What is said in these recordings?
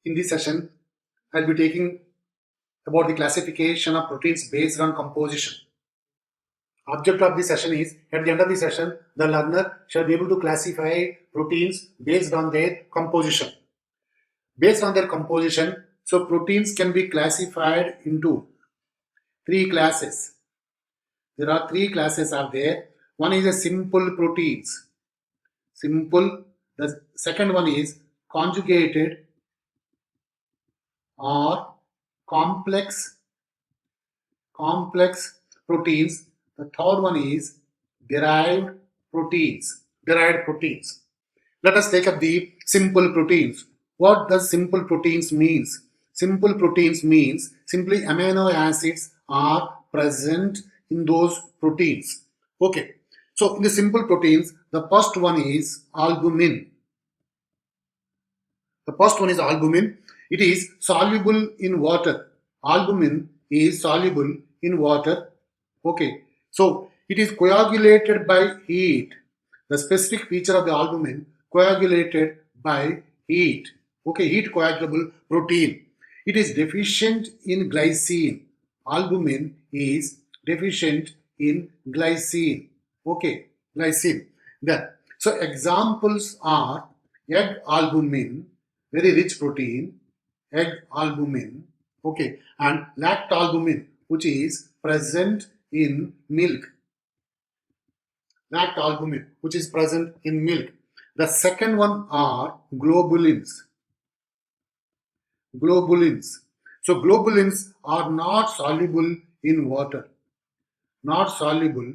In this session, I'll be taking about the classification of proteins based on composition. Object of this session is, at the end of the session, the learner shall be able to classify proteins based on their composition. Based on their composition, so proteins can be classified into three classes. There are three classes are there. One is a simple proteins. Simple. The second one is conjugated or complex proteins. The third one is derived proteins. Derived proteins. Let us take up the simple proteins. What does simple proteins means? Simple proteins means simply amino acids are present in those proteins. Okay. So in the simple proteins, the first one is albumin. The first one is albumin. It is soluble in water. Albumin is soluble in water. Okay. So it is coagulated by heat. The specific feature of the albumin, coagulated by heat. Okay, heat coagulable protein. It is deficient in glycine. Albumin is deficient in glycine. Okay, glycine. Then, so examples are egg albumin, very rich protein, egg albumin, okay, and lactalbumin, which is present in milk. Lactalbumin, which is present in milk. The second one are globulins. Globulins. So globulins are not soluble in water. Not soluble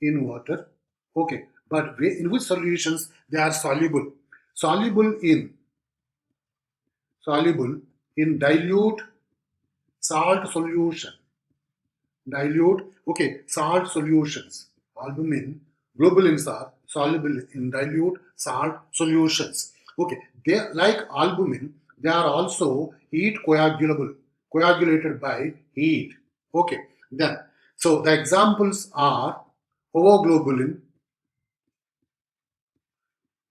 in water. Okay, but in which solutions they are soluble? Soluble in dilute salt solution. Dilute, okay, salt solutions. Albumin, globulins are soluble in dilute salt solutions. Okay, they like albumin, they are also heat coagulable, coagulated by heat. Okay, then, so the examples are ovoglobulin,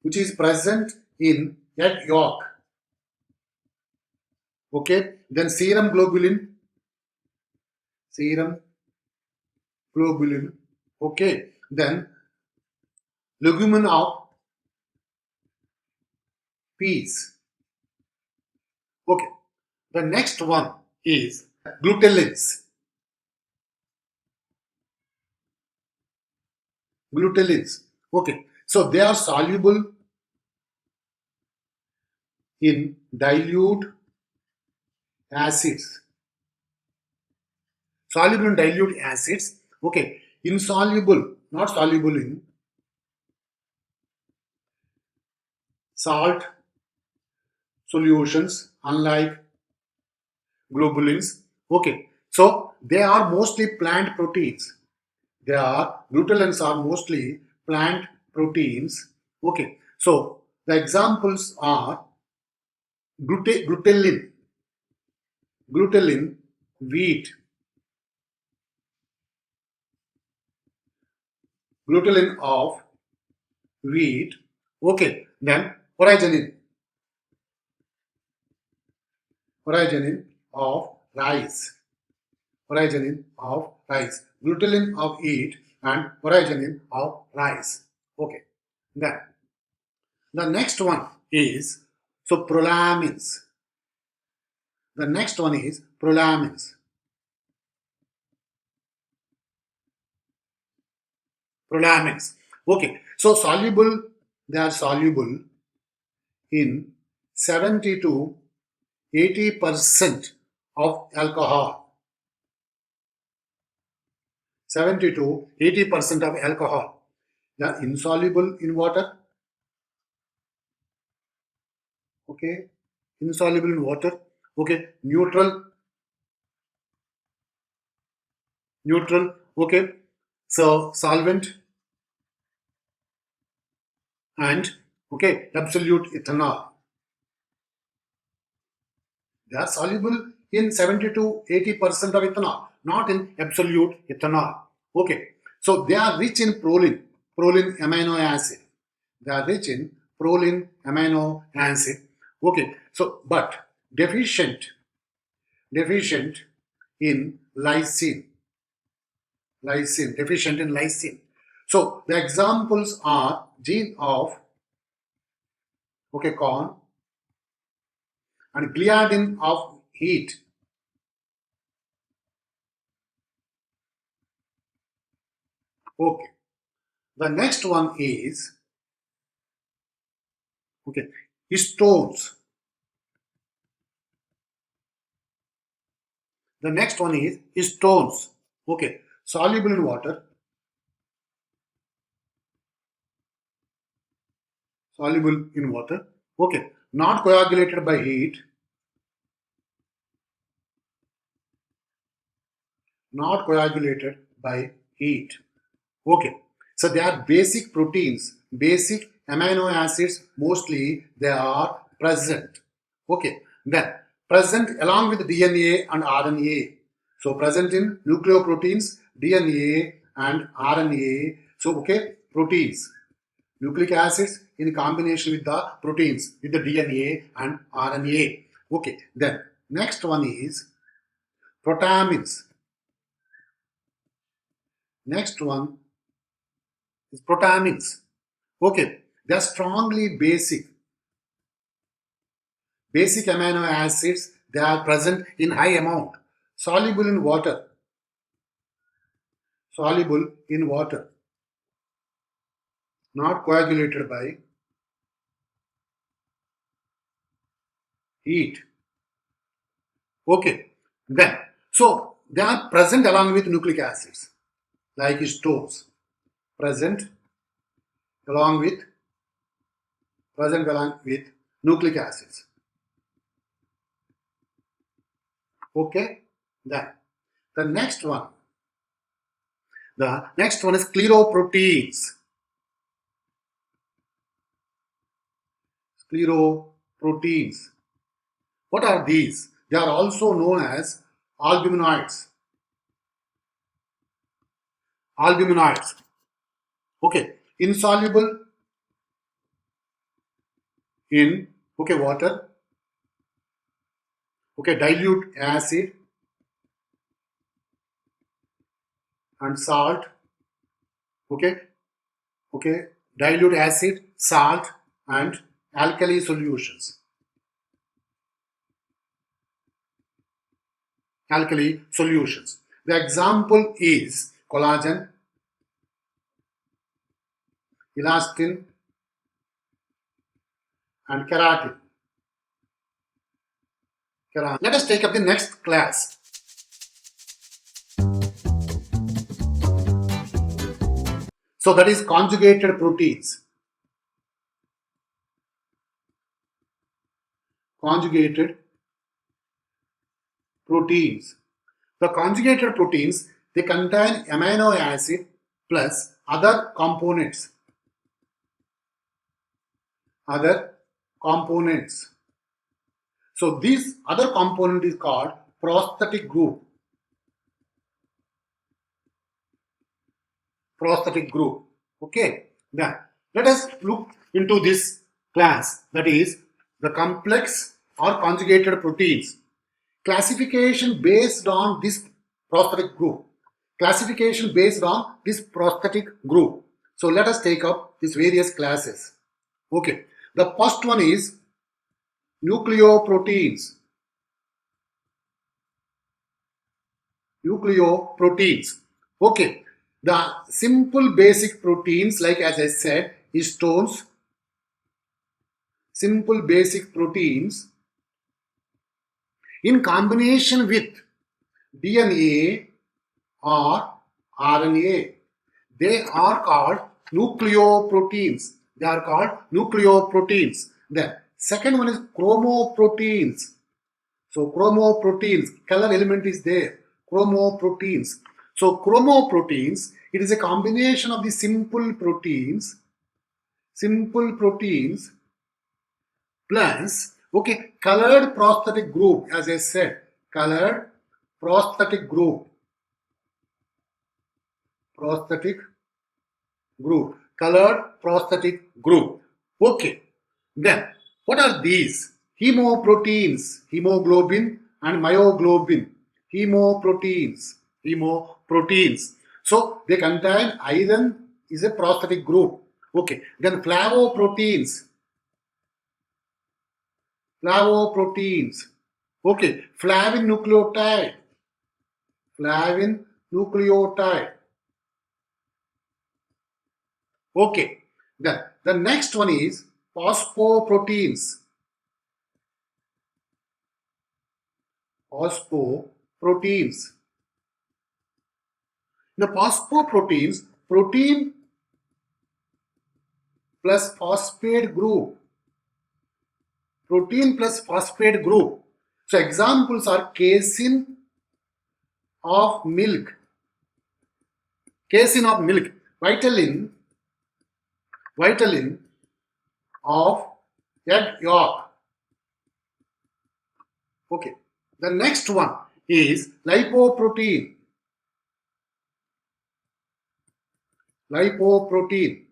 which is present in egg yolk. Okay, then serum globulin, okay, then legumin of peas. Okay, the next one is glutellins. Glutellins. Okay, so they are soluble in dilute acids. Soluble in dilute acids. Okay, insoluble, not soluble in salt solutions, unlike globulins. Okay, so they are mostly plant proteins. Glutellins are mostly plant proteins. Okay, so the examples are glutellin, wheat, glutellin of wheat. Okay, then originin of rice. Originin of rice. Glutellin of wheat and originin of rice. Okay, then the next one is prolamins. The next one is prolamins. Prolamins. Okay, so they are soluble in 70 to 80% of alcohol. 70 to 80% of alcohol. They are insoluble in water. Okay, insoluble in water. Okay, neutral. Okay, so solvent and okay, absolute ethanol. They are soluble in 70 to 80% of ethanol, not in absolute ethanol. Okay, so they are rich in proline amino acid. They are rich in proline amino acid. Okay, so but deficient in deficient in lysine. So the examples are gene of corn and gliadin of heat. Okay. The next one is histones. The next one is histones. Okay. Soluble in water. Soluble in water. Okay. Not coagulated by heat. Not coagulated by heat. Okay. So they are basic proteins, basic amino acids, mostly they are present. Okay. Then present along with DNA and RNA. So present in nucleoproteins, DNA and RNA. So proteins. Nucleic acids in combination with the proteins, with the DNA and RNA. Okay. Then next one is protamins. Next one is protamins. Okay, they are strongly basic amino acids. They are present in high amount, soluble in water, not coagulated by heat. Okay, then so they are present along with nucleic acids, like histones, present along with nucleic acids. Okay, then the next one is scleroproteins. Scleroproteins. What are these? They are also known as albuminoids. Albuminoids. Okay, insoluble in water. Okay, dilute acid and salt. Okay, dilute acid, salt, and alkali solutions. The example is collagen, elastin, and keratin. Let us take up the next class. So that is conjugated proteins. Conjugated proteins. The conjugated proteins, they contain amino acid plus other components. So this other component is called prosthetic group. Okay. Then let us look into this class, that is the complex or conjugated proteins. Classification based on this prosthetic group. So let us take up these various classes. Okay. The first one is nucleoproteins. Okay. The simple basic proteins, like as I said, histones, simple basic proteins in combination with DNA or RNA. They are called nucleoproteins. Then second one is chromoproteins. So chromoproteins, color element is there. Chromoproteins. So chromoproteins, it is a combination of the simple proteins plus colored prosthetic group. As I said, colored prosthetic group. Colored prosthetic group. Okay. Then what are these? Hemoproteins, hemoglobin and myoglobin. Hemoproteins. So they contain iron is a prosthetic group. Okay. Then flavoproteins. Okay. Flavin nucleotide. Okay. Then the next one is phosphoproteins. Phosphoproteins. The phosphoproteins, protein plus phosphate group. Protein plus phosphate group. So examples are casein of milk. Casein of milk. Vitamin of egg yolk. Okay. The next one is lipoprotein. Lipoproteins.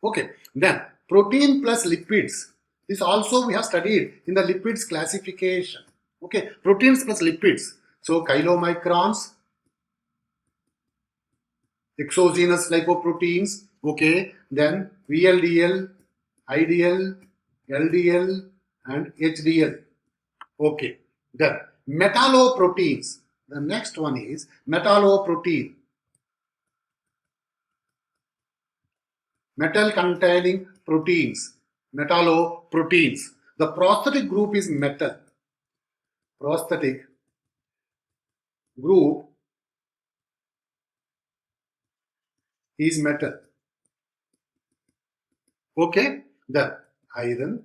Okay. Then protein plus lipids. This also we have studied in the lipids classification. Okay. Proteins plus lipids. So chylomicrons, exogenous lipoproteins. Okay. Then VLDL, IDL, LDL and HDL. Okay. Then metalloproteins. The next one is metalloprotein. Metal containing proteins. Metalloproteins. The prosthetic group is metal. Prosthetic group is metal. Okay. Then iron,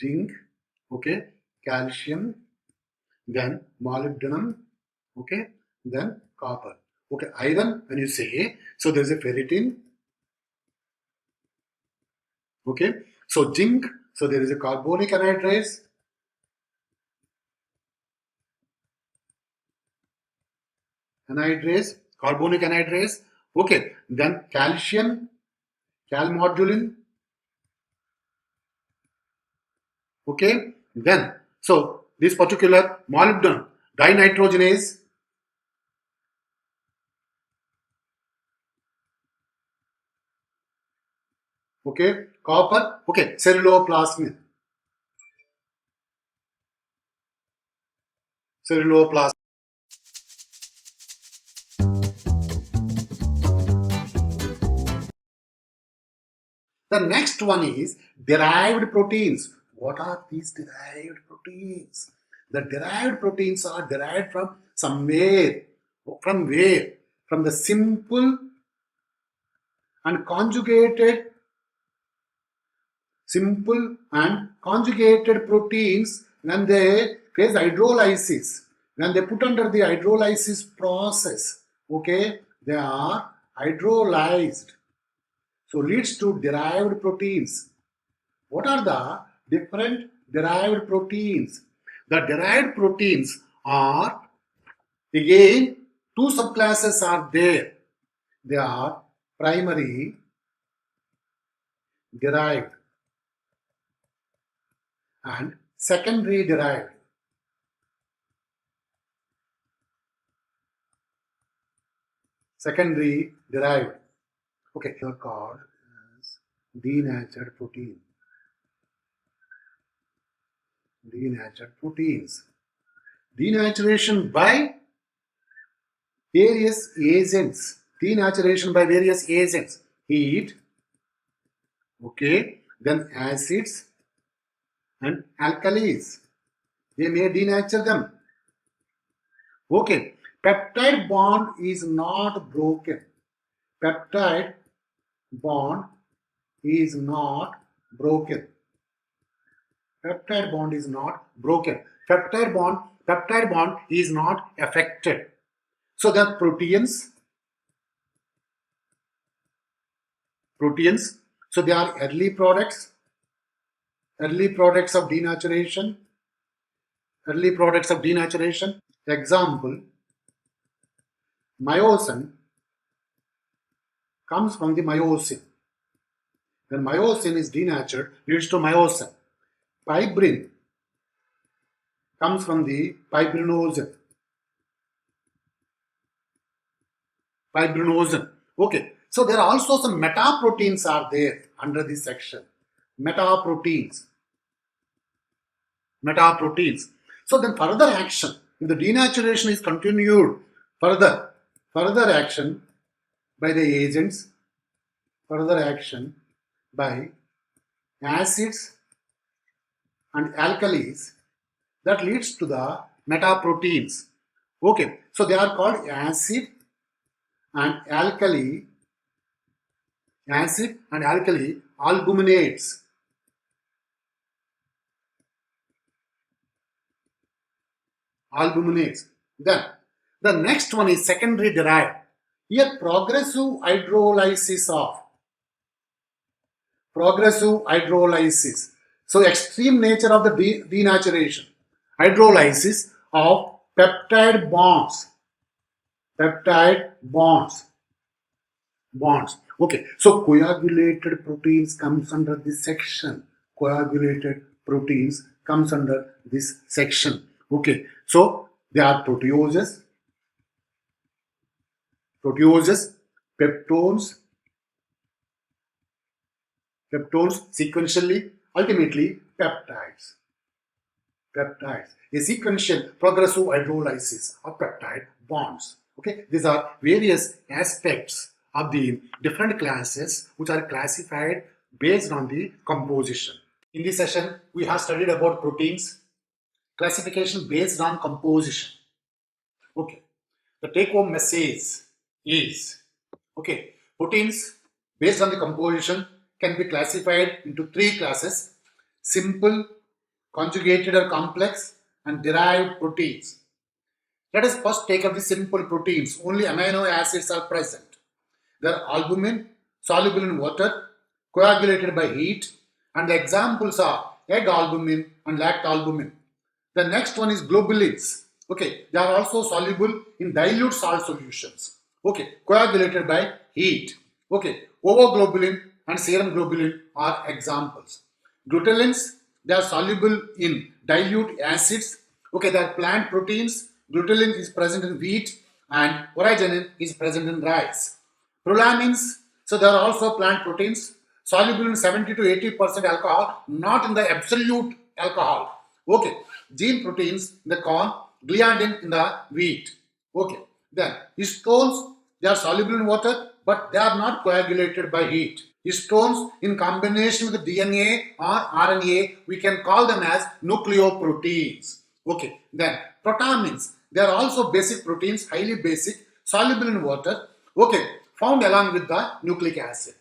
zinc, okay, calcium, then molybdenum, okay, then copper. Okay, iron, when you say, so there is a ferritin, okay, so zinc, so there is a carbonic anhydrase, carbonic anhydrase, okay, then calcium, calmodulin, okay, then, so this particular molybdenum, dinitrogenase, okay, copper, okay, ceruloplasmin. The next one is derived proteins. What are these derived proteins? The derived proteins are derived from somewhere. From where? From the simple and conjugated proteins when they face hydrolysis. When they put under the hydrolysis process, okay, they are hydrolyzed. So leads to derived proteins. What are the different derived proteins? The derived proteins are, again, two subclasses are there. They are primary derived and secondary derived. Secondary derived. Okay, they are called as denatured protein. Denatured proteins. Denaturation by various agents. Denaturation by various agents. Heat, okay, then acids and alkalis. They may denature them. Okay, peptide bond is not broken. Peptide bond is not broken. Peptide bond is not broken. Peptide bond is not affected. So the proteins, so they are early products of denaturation. Example, myosin comes from the myosin. When myosin is denatured, leads to myosin. Fibrin comes from the fibrinogen. Fibrinogen. Okay. So there are also some metaproteins are there under this section. Metaproteins. Metaproteins. So then further action, if the denaturation is continued, further action by the agents, further action by acids and alkalis, that leads to the metaproteins. Okay, so they are called acid and alkali albuminates. Then the next one is secondary derived. Here progressive hydrolysis. So extreme nature of the denaturation. Hydrolysis of peptide bonds. Okay. So coagulated proteins comes under this section. Okay. So they are proteoses, peptones sequentially, ultimately peptides. A sequential progressive hydrolysis of peptide bonds. Okay, these are various aspects of the different classes which are classified based on the composition. In this session, we have studied about proteins, classification based on composition. Okay, the take-home message is, okay, proteins based on the composition can be classified into three classes: simple, conjugated or complex, and derived proteins. Let us first take up the simple proteins. Only amino acids are present. They are albumin, soluble in water, coagulated by heat, and the examples are egg albumin and lactalbumin. The next one is globulins. Okay, they are also soluble in dilute salt solutions. Okay, coagulated by heat. Okay, ovoglobulin and serum globulin are examples. Glutenins, they are soluble in dilute acids. Okay, they are plant proteins. Glutenin is present in wheat and originin is present in rice. Prolamins, so they are also plant proteins, soluble in 70 to 80% alcohol, not in the absolute alcohol. Okay, gene proteins in the corn, gliadin in the wheat. Okay, then histones, they are soluble in water, but they are not coagulated by heat. Histones in combination with DNA or RNA, we can call them as nucleoproteins. Okay, then protamins, they are also basic proteins, highly basic, soluble in water, okay, found along with the nucleic acid.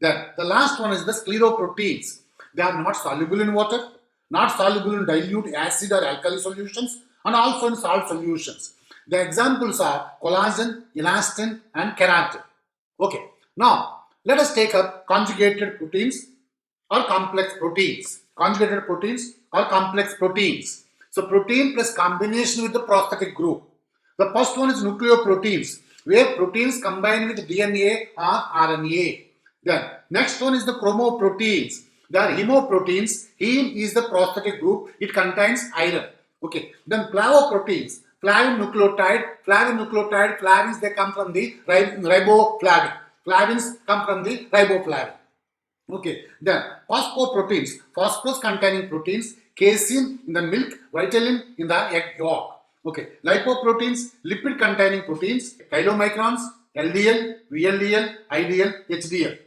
Then the last one is the scleroproteins. They are not soluble in water, not soluble in dilute acid or alkali solutions, and also in salt solutions. The examples are collagen, elastin, and keratin. Okay, now let us take up conjugated proteins or complex proteins. Conjugated proteins or complex proteins. So protein plus combination with the prosthetic group. The first one is nucleoproteins, where proteins combine with DNA or RNA. Then next one is the chromoproteins. They are hemoproteins. Heme is the prosthetic group. It contains iron. Okay. Then flavoproteins. Flavin nucleotide. Flavins, they come from the riboflavin. Flavins come from the riboflavin. Okay. Then phosphoproteins. Phosphorus containing proteins. Casein in the milk. Vitellin in the egg yolk. Okay. Lipoproteins. Lipid containing proteins. Chylomicrons. LDL, VLDL, IDL, HDL.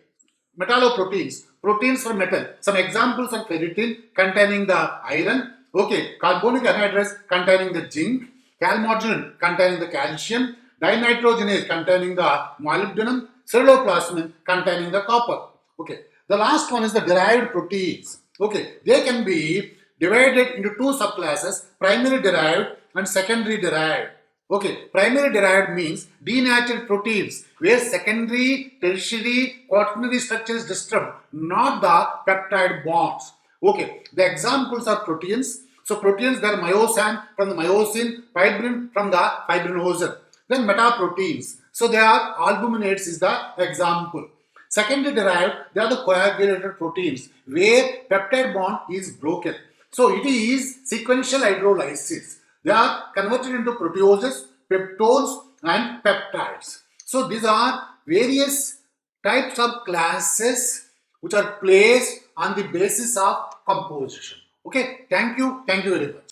Metalloproteins. Proteins for metal. Some examples are ferritin containing the iron. Okay. Carbonic anhydrase containing the zinc. Calmodulin containing the calcium. Dinitrogenase containing the molybdenum. Ceruloplasmin containing the copper. Okay. The last one is the derived proteins. Okay. They can be divided into two subclasses: primary derived and secondary derived. Okay, primary derived means denatured proteins where secondary, tertiary, quaternary structure is disturbed, not the peptide bonds. Okay, the examples are proteins. So proteins, they are myosin from the myosin, fibrin from the fibrinogen. Then metaproteins. So they are albuminates is the example. Secondly derived, they are the coagulated proteins where peptide bond is broken. So it is sequential hydrolysis. They are converted into proteoses, peptones and peptides. So these are various types of classes which are placed on the basis of composition. Okay, thank you very much.